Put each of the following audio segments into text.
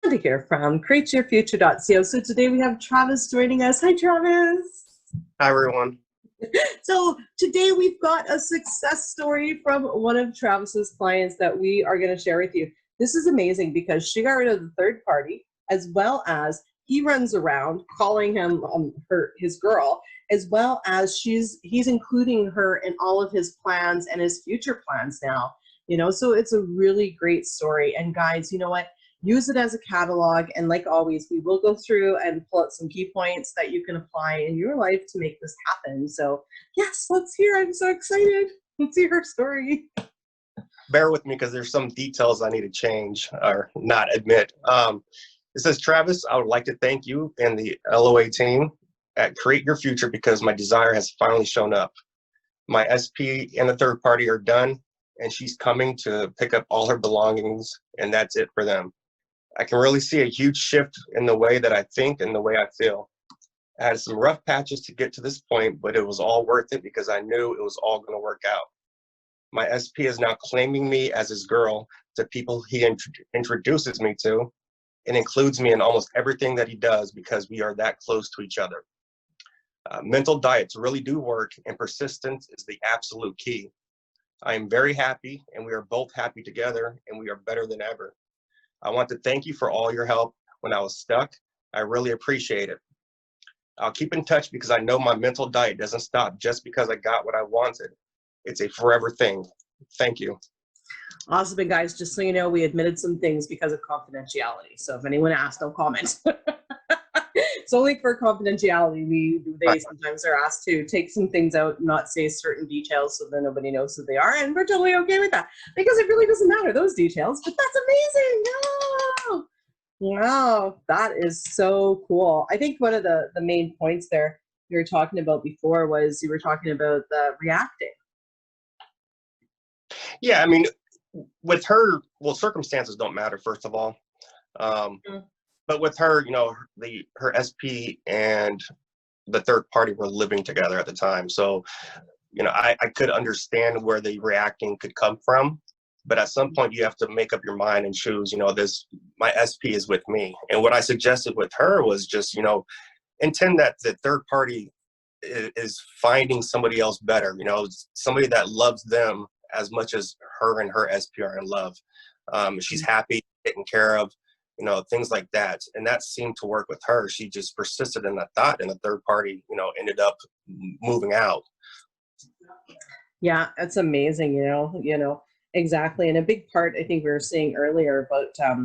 Elizabeth here from createyourfuture.co. So today we have Travis joining us. Hi, Travis. Hi, everyone. So today we've got a success story from one of Travis's clients that we are going to share with you. This is amazing because she got rid of the third party, as well as he runs around calling him his girl, as well as he's including her in all of his plans and his future plans now. So it's a really great story. And guys, you know what? Use it as a catalog, and like always, we will go through and pull out some key points that you can apply in your life to make this happen. So yes, let's hear. I'm so excited. Let's hear her story. Bear with me because there's some details I need to change or not admit. It says, Travis, I would like to thank you and the LOA team at Create Your Future because my desire has finally shown up. My SP and the third party are done, and she's coming to pick up all her belongings, and that's it for them. I can really see a huge shift in the way that I think and the way I feel. I had some rough patches to get to this point, but it was all worth it because I knew it was all going to work out. My SP is now claiming me as his girl to people he introduces me to, and includes me in almost everything that he does because we are that close to each other. Mental diets really do work, and persistence is the absolute key. I am very happy, and we are both happy together, and we are better than ever. I want to thank you for all your help when I was stuck. I really appreciate it. I'll keep in touch because I know my mental diet doesn't stop just because I got what I wanted. It's a forever thing. Thank you. Awesome. And guys, just so you know, we admitted some things because of confidentiality. So if anyone asks, don't comment. It's only for confidentiality. They sometimes are asked to take some things out, not say certain details so that nobody knows who they are. And we're totally okay with that because it really doesn't matter, those details. But that's amazing. Oh, wow. That is so cool. I think one of the main points there you were talking about before was you were talking about the reacting. Yeah, I mean, with her, well, circumstances don't matter, first of all. But with her, her SP and the third party were living together at the time. So, I could understand where the reacting could come from. But at some point, you have to make up your mind and choose, my SP is with me. And what I suggested with her was just, intend that the third party is finding somebody else better, somebody that loves them as much as her and her SP are in love. She's happy, taken care of, things like that. And that seemed to work with her. She just persisted in that thought, and the third party, ended up moving out. Yeah, that's amazing, exactly. And a big part, I think we were saying earlier about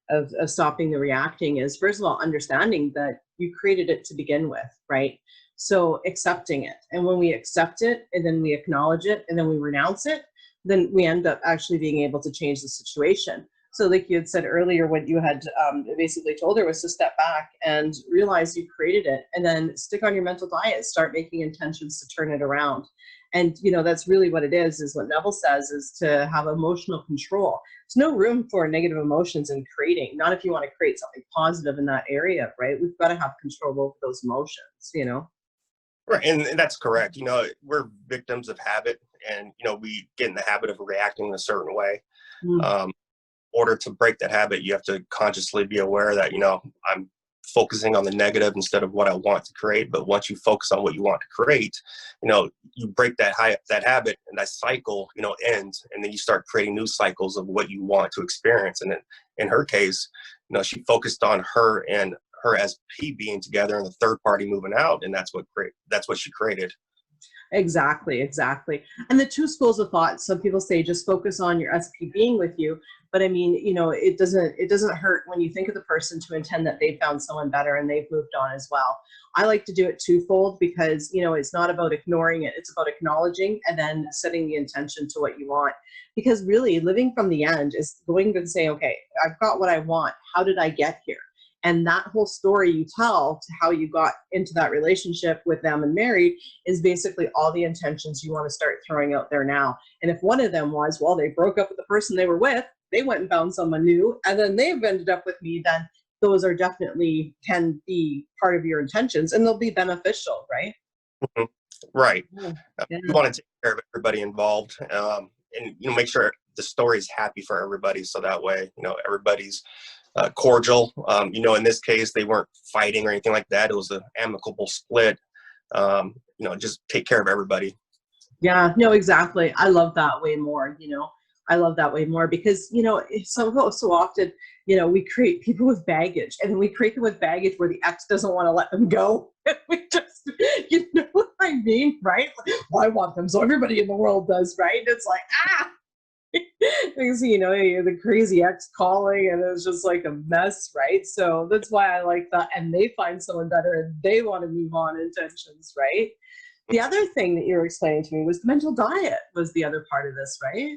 of stopping the reacting is, first of all, understanding that you created it to begin with, right? So accepting it. And when we accept it, and then we acknowledge it, and then we renounce it, then we end up actually being able to change the situation. So like you had said earlier, what you had basically told her was to step back and realize you created it, and then stick on your mental diet, start making intentions to turn it around. And, that's really what it is what Neville says, is to have emotional control. There's no room for negative emotions in creating, not if you want to create something positive in that area, right? We've got to have control over those emotions, Right, and that's correct. We're victims of habit, and, we get in the habit of reacting in a certain way. In order to break that habit, you have to consciously be aware that, I'm focusing on the negative instead of what I want to create. But once you focus on what you want to create, you break that habit, and that cycle, ends, and then you start creating new cycles of what you want to experience. And in her case, she focused on her and her SP being together and the third party moving out, and that's what she created. Exactly. And the two schools of thought, some people say just focus on your SP being with you. But I mean, it doesn't hurt when you think of the person to intend that they found someone better and they've moved on as well. I like to do it twofold because, it's not about ignoring it. It's about acknowledging and then setting the intention to what you want. Because really living from the end is going to say, okay, I've got what I want. How did I get here? And that whole story you tell to how you got into that relationship with them and married is basically all the intentions you want to start throwing out there now. And if one of them was, well, they broke up with the person they were with, they went and found someone new, and then they've ended up with me, then those are definitely can be part of your intentions, and they'll be beneficial, right? Right. Yeah. You want to take care of everybody involved, and make sure the story is happy for everybody. So that way, everybody's cordial. In this case, they weren't fighting or anything like that. It was an amicable split. Just take care of everybody. Yeah, no, exactly. I love that way more, I love that way more because, it's so often, we create people with baggage, and we create them with baggage where the ex doesn't want to let them go. We just, you know what I mean, right? Well, I want them, so everybody in the world does, right? It's like, because, the crazy ex calling, and it's just like a mess, right? So that's why I like that. And they find someone better and they want to move on intentions, right? The other thing that you were explaining to me was the mental diet was the other part of this, right?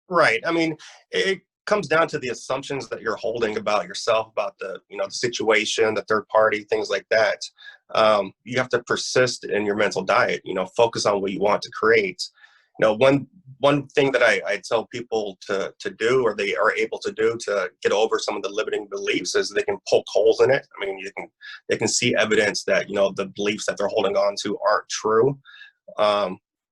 Right. I mean, it comes down to the assumptions that you're holding about yourself, about the situation, the third party, things like that. You have to persist in your mental diet, focus on what you want to create. One thing that I tell people to do, or they are able to do to get over some of the limiting beliefs, is they can poke holes in it. I mean, they can see evidence that, the beliefs that they're holding on to aren't true.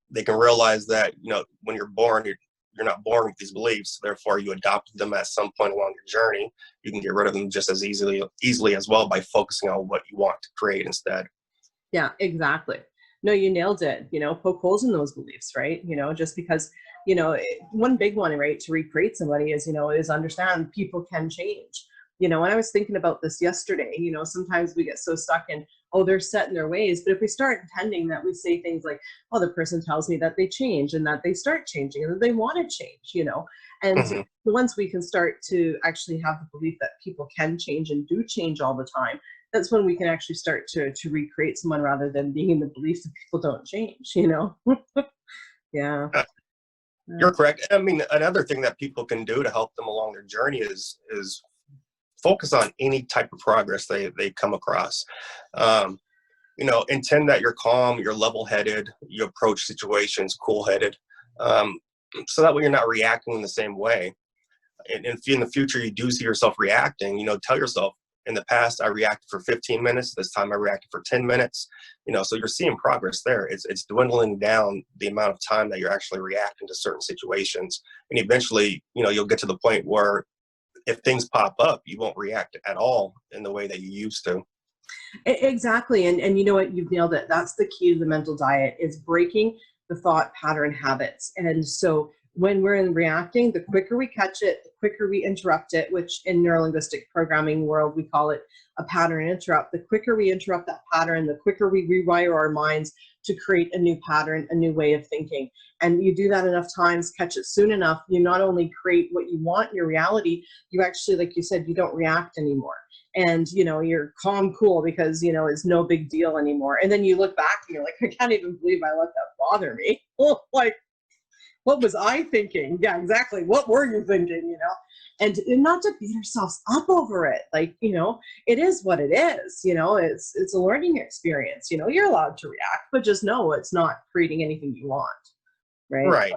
They can realize that, when you're born, you're not born with these beliefs. Therefore, you adopted them at some point along your journey. You can get rid of them just as easily as well by focusing on what you want to create instead. Yeah, exactly. No, you nailed it. Poke holes in those beliefs, right? Just because, one big one, right, to recreate somebody is understand people can change. And I was thinking about this yesterday. Sometimes we get so stuck in, oh, they're set in their ways. But if we start intending that, we say things like, oh, the person tells me that they change and that they start changing and that they want to change, and Mhm. once we can start to actually have the belief that people can change and do change all the time, that's when we can actually start to recreate someone rather than being in the belief that people don't change. Yeah. Uh, Yeah. You're correct. I mean, another thing that people can do to help them along their journey is focus on any type of progress they come across. Um, intend that you're calm, you're level-headed, you approach situations cool-headed, so that way you're not reacting in the same way. And if in the future you do see yourself reacting, tell yourself, in the past I reacted for 15 minutes, this time I reacted for 10 minutes. So you're seeing progress there. It's dwindling down the amount of time that you're actually reacting to certain situations. And eventually, you'll get to the point where if things pop up, you won't react at all in the way that you used to. Exactly. And you know what? You've nailed it. That's the key to the mental diet is breaking the thought pattern habits. And so when we're in reacting, the quicker we catch it, the quicker we interrupt it, which in neurolinguistic programming world, we call it a pattern interrupt. The quicker we interrupt that pattern, the quicker we rewire our minds to create a new pattern, a new way of thinking. And you do that enough times, catch it soon enough, you not only create what you want in your reality, you actually, like you said, you don't react anymore. And you're calm, cool, because it's no big deal anymore. And then you look back and you're like, I can't even believe I let that bother me. Like, what was I thinking? Yeah, exactly. What were you thinking? And not to beat ourselves up over it. Like, it is what it is. It's a learning experience. You're allowed to react, but just know it's not creating anything you want. Right. Right.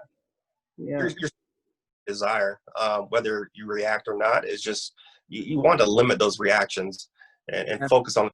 Yeah. Your desire, whether you react or not, is just you want to limit those reactions and Yeah. focus on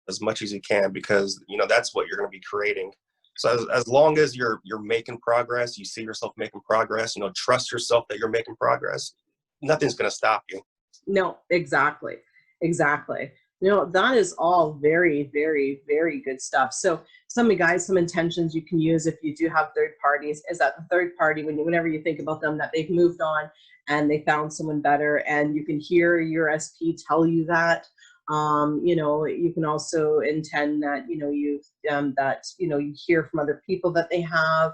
as much as you can, because that's what you're going to be creating. So as long as you're making progress, you see yourself making progress, trust yourself that you're making progress, nothing's going to stop you. No, exactly. Exactly. That is all very, very, very good stuff. So some guys, some intentions you can use if you do have third parties is that the third party, whenever you think about them, that they've moved on and they found someone better, and you can hear your SP tell you that. You can also intend that, you hear from other people that they have,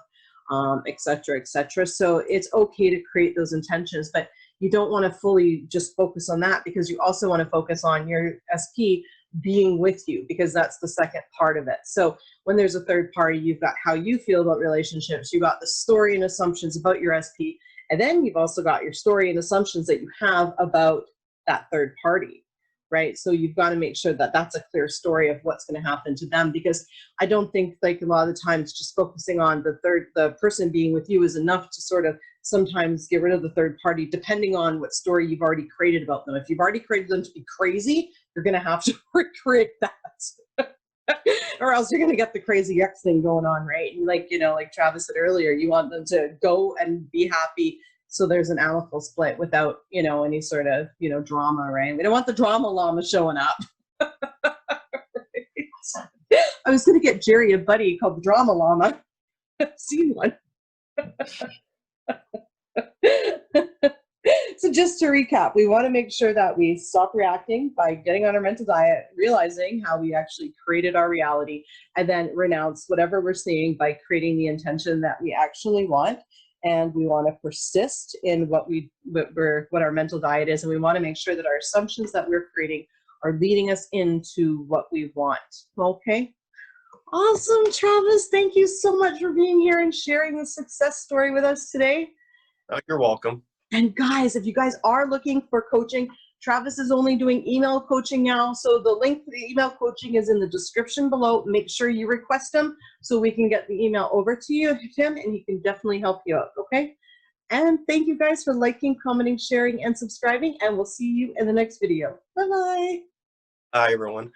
et cetera, et cetera. So it's okay to create those intentions, but you don't want to fully just focus on that, because you also want to focus on your SP being with you, because that's the second part of it. So when there's a third party, you've got how you feel about relationships, you've got the story and assumptions about your SP, and then you've also got your story and assumptions that you have about that third party, right? So you've got to make sure that that's a clear story of what's going to happen to them, because I don't think, like, a lot of the times just focusing on the person being with you is enough to sort of sometimes get rid of the third party, depending on what story you've already created about them. If you've already created them to be crazy, you're going to have to recreate that. Or else you're going to get the crazy X thing going on, right? And like Travis said earlier, you want them to go and be happy, so there's an amicable split without, you know, any sort of, you know, drama, right? We don't want the drama llama showing up. I was going to get Jerry a buddy called the Drama Llama. I've seen one. So just to recap, we want to make sure that we stop reacting by getting on our mental diet, realizing how we actually created our reality, and then renounce whatever we're seeing by creating the intention that we actually want. And we want to persist in what our mental diet is, and we want to make sure that our assumptions that we're creating are leading us into what we want. Okay. Awesome, Travis. Thank you so much for being here and sharing the success story with us today. Oh, you're welcome. And guys, if you guys are looking for coaching, Travis is only doing email coaching now. So the link to the email coaching is in the description below. Make sure you request him so we can get the email over to you, Tim, and he can definitely help you out, okay? And thank you guys for liking, commenting, sharing, and subscribing, and we'll see you in the next video. Bye-bye. Hi, everyone.